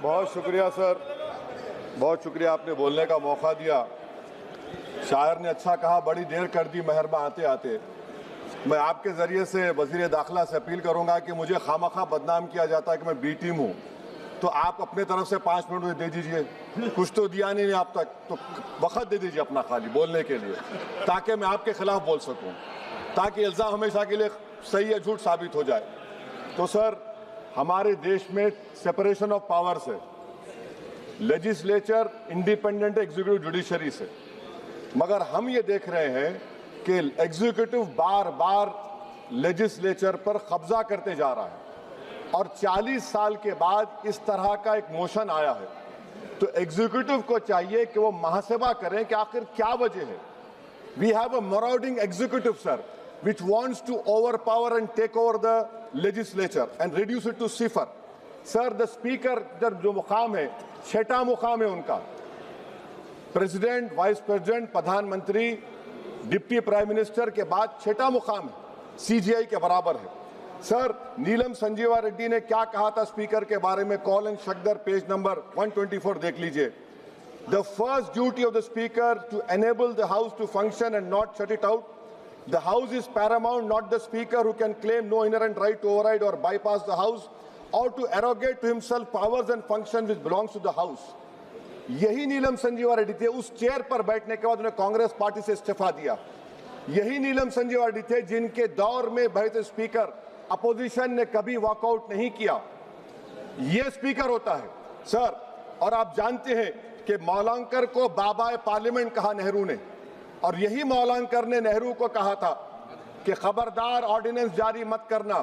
बहुत शुक्रिया सर, बहुत शुक्रिया, आपने बोलने का मौका दिया। शायर ने अच्छा कहा, बड़ी देर कर दी मेहरबा आते आते। मैं आपके ज़रिए से वज़ीर दाखिला से अपील करूंगा कि मुझे खामखा बदनाम किया जाता है कि मैं बी टीम हूँ, तो आप अपने तरफ से 5 मिनट मुझे दे दीजिए। कुछ तो दिया नहीं आप तक, तो वक्त दे दीजिए अपना खाली बोलने के लिए, ताकि मैं आपके खिलाफ बोल सकूं, ताकि इल्ज़ाम हमेशा के लिए सही या झूठ साबित हो जाए। तो सर, हमारे देश में सेपरेशन ऑफ पावर्स है, लेजिस्लेचर इंडिपेंडेंट एग्जीक्यूटिव जुडिशरी से, मगर हम ये देख रहे हैं कि एग्जीक्यूटिव बार बार लेजिस्लेचर पर कब्जा करते जा रहा है, और 40 साल के बाद इस तरह का एक मोशन आया है। तो एग्जीक्यूटिव को चाहिए कि वो मुहासबा करें कि आखिर क्या वजह है। We have a marauding executive sir, which wants to overpower and take over the legislature and reduce it to cipher. Sir, the speaker जो मुकाम है, 6वां मुकाम है उनका, प्रेसिडेंट, वाइस प्रेसिडेंट, प्रधानमंत्री, डिप्टी प्राइम मिनिस्टर के बाद 6वां मुकाम है, CGI के बराबर है। सर, नीलम संजीवा रेड्डी ने क्या कहा था स्पीकर के बारे में, Kaul and Shakdher page number 124 देख लीजिए। The first duty of the speaker to enable the house to function and not shut it out. The house is paramount, not the speaker, who can claim no inherent right to override or bypass the house or to arrogate to himself powers and functions which belongs to the house। यही नीलम संजीवा रेड्डी थे, उस chair पर बैठने के बाद उन्हें Congress party से इस्तीफा दिया। यही नीलम संजीवा रेड्डी थे जिनके दौर में बैठे स्पीकर अपोजिशन ने कभी वॉकआउट नहीं किया। ये स्पीकर होता है सर। और आप जानते हैं कि मौलांकर को बाबा पार्लियामेंट कहा नेहरू ने, और यही मौलांकर ने नेहरू को कहा था कि खबरदार ऑर्डिनेंस जारी मत करना।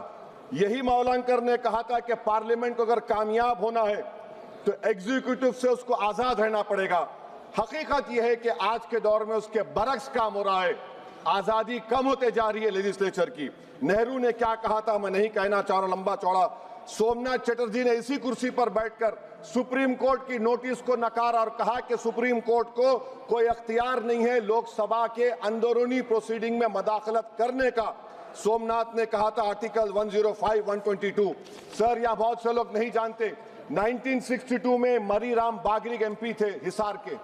यही मौलांकर ने कहा था कि पार्लियामेंट को अगर कामयाब होना है तो एग्जीक्यूटिव से उसको आजाद रहना पड़ेगा। हकीकत यह है कि आज के दौर में उसके बरक्स काम हो रहा है, आजादी कम होते जा रही है लेजिस्लेचर की। नेहरू ने क्या कहा था मैं नहीं कहना चाह रहा लंबा चौड़ा। सोमनाथ चटर्जी ने इसी कुर्सी पर बैठकर सुप्रीम कोर्ट की नोटिस को नकारा और कहा कि सुप्रीम कोर्ट को कोई अख्तियार नहीं है लोकसभा के अंदरूनी प्रोसीडिंग में मदाखलत करने का। सोमनाथ ने कहा था आर्टिकल 105, 122। सर, यह बहुत से लोग नहीं जानते, 1962 में मरी राम बागरी MP थे हिसार के।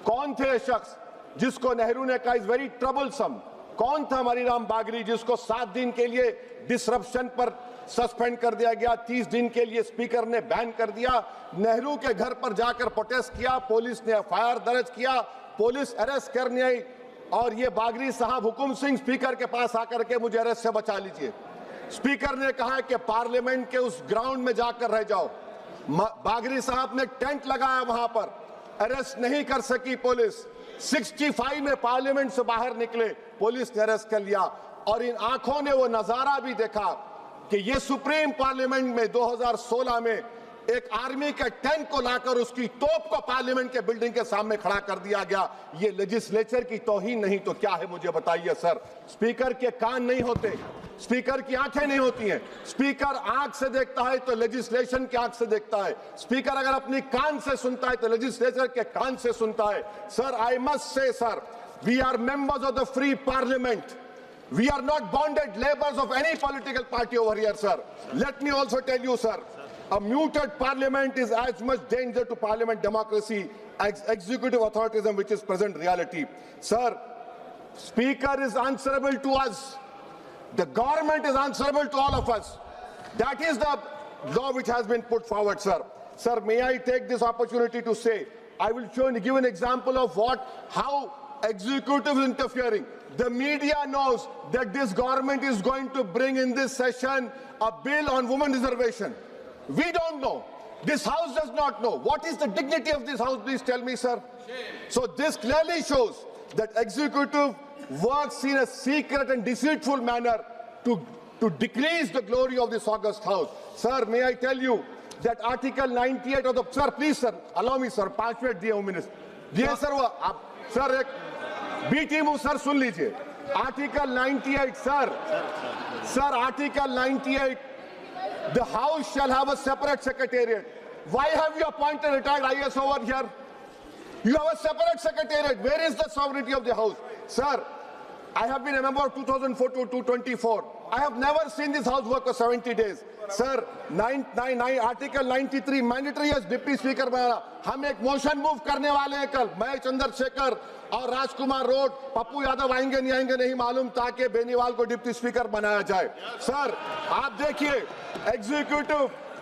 कौन थे ये शख्स जिसको नेहरू ने कहा इज वेरी ट्रबलसम? कौन था मरी राम बागरी जिसको 7 दिन के लिए डिसरप्शन पर सस्पेंड कर दिया गया, 30 दिन के लिए स्पीकर ने बैन कर दिया। नेहरू के घर पर जाकर प्रोटेस्ट किया, पुलिस ने FIR दर्ज किया, पुलिस अरेस्ट करने आई, और ये बागरी साहब हुकुम सिंह स्पीकर के पास आकर के मुझे अरेस्ट से बचा लीजिए। स्पीकर ने कहा कि पार्लियामेंट के उस ग्राउंड में जाकर रह जाओ। बागरी साहब ने टेंट लगाया, वहां पर अरेस्ट नहीं कर सकी पुलिस। 65 में पार्लियामेंट से बाहर निकले, पुलिस ने अरेस्ट कर लिया। और इन आंखों ने वो नजारा भी देखा कि ये सुप्रीम पार्लियामेंट में 2016 में एक आर्मी के टैंक को लाकर उसकी तोप को पार्लियामेंट के बिल्डिंग के सामने खड़ा कर दिया गया। ये लेजिस्लेचर की तौहीन नहीं तो क्या है, मुझे बताइए सर। स्पीकर के कान नहीं होते, स्पीकर की आंखें नहीं होती हैं। स्पीकर आंख से देखता है तो लेजिस्लेशन की आंख से देखता है। स्पीकर अगर अपनी कान से सुनता है तो लेजिस्लेचर के कान से सुनता है। Sir, I must say sir, we are members of the free parliament. We are not bonded laborers of any political party over here, sir. Let me also tell you, sir, a muted parliament is as much danger to parliament democracy as executive authoritarianism, which is present reality. Sir, Speaker is answerable to us. The government is answerable to all of us. That is the law which has been put forward, sir. Sir, may I take this opportunity to say, I will give an example of how executive is interfering. The media knows that this government is going to bring in this session a bill on women reservation. We don't know. This house does not know. What is the dignity of this house? Please tell me, sir. So this clearly shows that executive works in a secret and deceitful manner to decrease the glory of this august house. Sir, may I tell you that Article 98 of the... Sir, please, sir, allow me, sir. 5 minute दिए minute दिए sir. वो आप sir एक B team sir सुन लीजिए। Article 98 sir article 98, the house shall have a separate secretariat. Why have you appointed retired IS over here? You have a separate secretariat. Where is the sovereignty of the house? Sir, I have been a member of 2004 to 2024. I have never seen this house work for 70 days. Sir, Article 93 mandatory as deputy speaker बनाना. हम एक motion move करने वाले हैं कल. मैं चंद्रशेखर और राजकुमार road, Pappu Yadav आएंगे नहीं मालूम, ताकि बेनीवाल को डिप्टी स्पीकर बनाया जाए. सर, आप देखिए,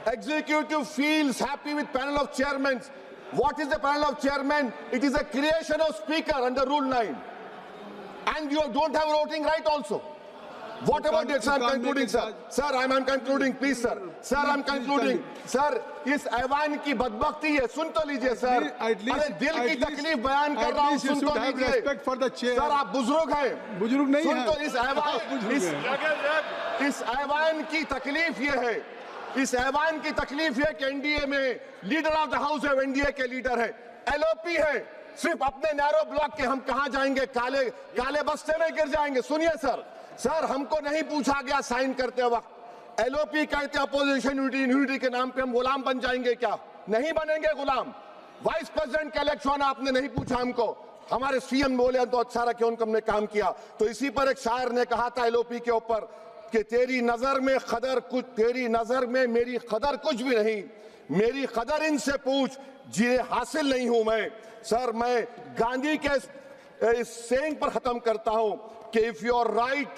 executive feels happy with panel of chairmen. What is the panel of chairmen? It is a creation of speaker under Rule 9. And you don't have voting right also. What about it? Sir, I'm concluding, sir. Sir, I'm concluding, please, sir. Sir, I'm concluding. Sir, इस ऐवान की बदबख्ती है, सुन तो लीजिए, sir. अरे दिल की तकलीफ बयान कर रहा हूँ, सुन तो लीजिए. सर, आप बुजुर्ग हैं. बुजुर्ग नहीं हैं. सुन तो इस ऐवान की तकलीफ ये है. इस ऐवान की तकलीफ है कि एनडीए में लीडर ऑफ द हाउस है, एनडीए के लीडर है, एलओपी है. सिर्फ अपने नैरो ब्लॉक के हम कहां जाएंगे? काले बस्ते में गिर जाएंगे. सुनिए सर, हमको नहीं पूछा गया साइन करते वक्त. एलओपी कहते अपोजिशन यूनिटी के नाम पे हम गुलाम बन जाएंगे क्या? नहीं बनेंगे गुलाम. वाइस प्रेसिडेंट का इलेक्शन आपने नहीं पूछा हमको. हमारे सीएम बोले तो अच्छा रखे, उनको हमने काम किया. तो इसी पर एक शायर ने कहा था एलओपी के ऊपर कि तेरी नजर में मेरी कदर कुछ भी नहीं, मेरी कदर इनसे पूछ जिन्हें हासिल नहीं हूं मैं. सर, मैं गांधी के इस सेइंग पर खत्म करता हूं कि if you are right,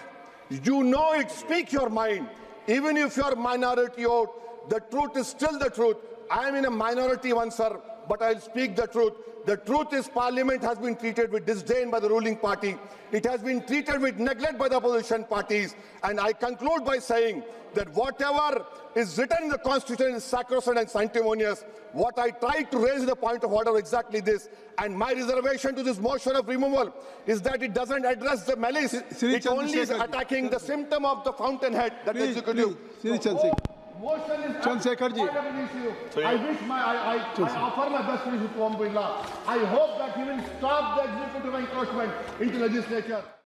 you know it, speak your mind. Even if you are minority vote, the truth is still the truth. I am in a minority one, sir, but I'll speak the truth. The truth is Parliament has been treated with disdain by the ruling party. It has been treated with neglect by the opposition parties. And I conclude by saying that whatever is written in the Constitution is sacrosanct and sanctimonious. What I tried to raise the point of order exactly this, and my reservation to this motion of removal is that it doesn't address the malice. It only is attacking the symptom of the fountainhead that executive. Motion is Chandrasekhar ji. I wish I offer my best wishes to Om Birla. I hope that he will stop the executive encroachment into legislature.